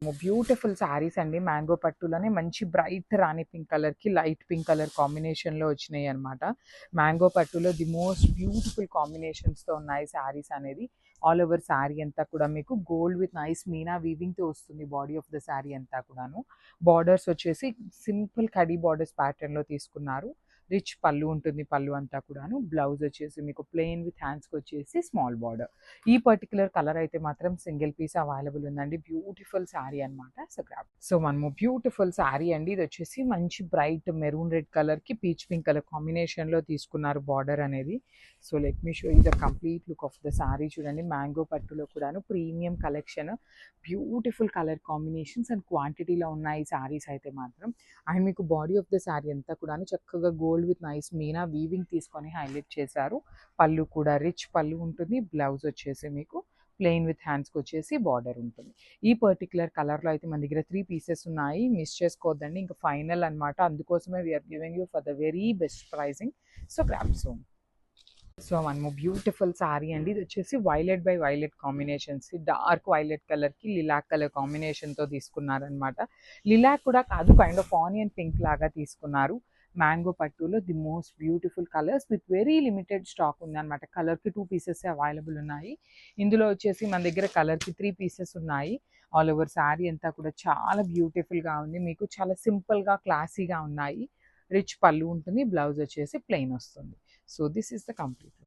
Beautiful saris అండి. Mango పట్టులోనే మంచి bright రాణి pink కలర్‌కి లైట్ పింక్ కలర్ కాంబినేషన్‌లో వచ్చినాయి అనమాట. మ్యాంగో పట్టులో ది మోస్ట్ బ్యూటిఫుల్ కాంబినేషన్స్‌తో ఉన్నాయి శారీస్ అనేది. ఆల్ ఓవర్ శారీ అంతా కూడా మీకు గోల్డ్ విత్ నైస్ మీనా వీవింగ్‌తో వస్తుంది బాడీ ఆఫ్ ద శారీ అంతా కూడాను. బార్డర్స్ వచ్చేసి సింపుల్ కడీ బార్డర్స్ ప్యాటర్న్‌లో తీసుకున్నారు. రిచ్ పళ్ళు ఉంటుంది. పళ్ళు అంతా కూడాను. బ్లౌజ్ వచ్చేసి మీకు ప్లెయిన్ విత్ హ్యాండ్స్‌కి వచ్చేసి స్మాల్ బార్డర్. ఈ పర్టిక్యులర్ కలర్ అయితే మాత్రం సింగిల్ పీస్ అవైలబుల్ ఉందండి. బ్యూటిఫుల్ శారీ అనమాట. సో మనము బ్యూటిఫుల్ శారీ అండి. ఇది వచ్చేసి మంచి బ్రైట్ మెరూన్ రెడ్ కలర్కి పీచ్ పింక్ కలర్ కాంబినేషన్లో తీసుకున్నారు బార్డర్ అనేది. So let me show you the complete look of the sari. చూడండి మ్యాంగో పట్టులో కూడాను premium collection, beautiful colour combinations and క్వాంటిటీలో ఉన్నాయి శారీస్ అయితే మాత్రం. అండ్ మీకు బాడీ ఆఫ్ ద శారీ అంతా కూడాను చక్కగా gold with nice Meena weaving తీసుకొని హైలైట్ చేశారు. పళ్ళు కూడా రిచ్ పళ్ళు ఉంటుంది. బ్లౌజ్ వచ్చేసి మీకు ప్లెయిన్ విత్ హ్యాండ్స్కి వచ్చేసి బార్డర్ ఉంటుంది. ఈ పర్టికులర్ కలర్లో అయితే మన దగ్గర 3 పీసెస్ ఉన్నాయి. మిస్ చేసుకోవద్దండి. ఇంకా ఫైనల్ అనమాట. అందుకోసమే we're giving you for the very best pricing. So grab soon. So మనము బ్యూటిఫుల్ శారీ అండి. ఇది వచ్చేసి violet by violet combinations, dark violet కలర్కి లిలాక్ కలర్ కాంబినేషన్తో తీసుకున్నారనమాట. లిలాక్ కూడా కాదు, కైండ్ ఆఫ్ ఆనియన్ పింక్ లాగా తీసుకున్నారు. మ్యాంగో పట్టులో the most beautiful colours with very limited stock ఉందన్నమాట. కలర్కి 2 పీసెస్ అవైలబుల్ ఉన్నాయి. ఇందులో వచ్చేసి మన దగ్గర కలర్కి 3 పీసెస్ ఉన్నాయి. ఆల్ ఓవర్ శారీ అంతా కూడా చాలా బ్యూటిఫుల్గా ఉంది. మీకు చాలా సింపుల్గా క్లాసీగా ఉన్నాయి. రిచ్ పళ్ళు ఉంటుంది. బ్లౌజ్ వచ్చేసి ప్లెయిన్ వస్తుంది. So this is the complete.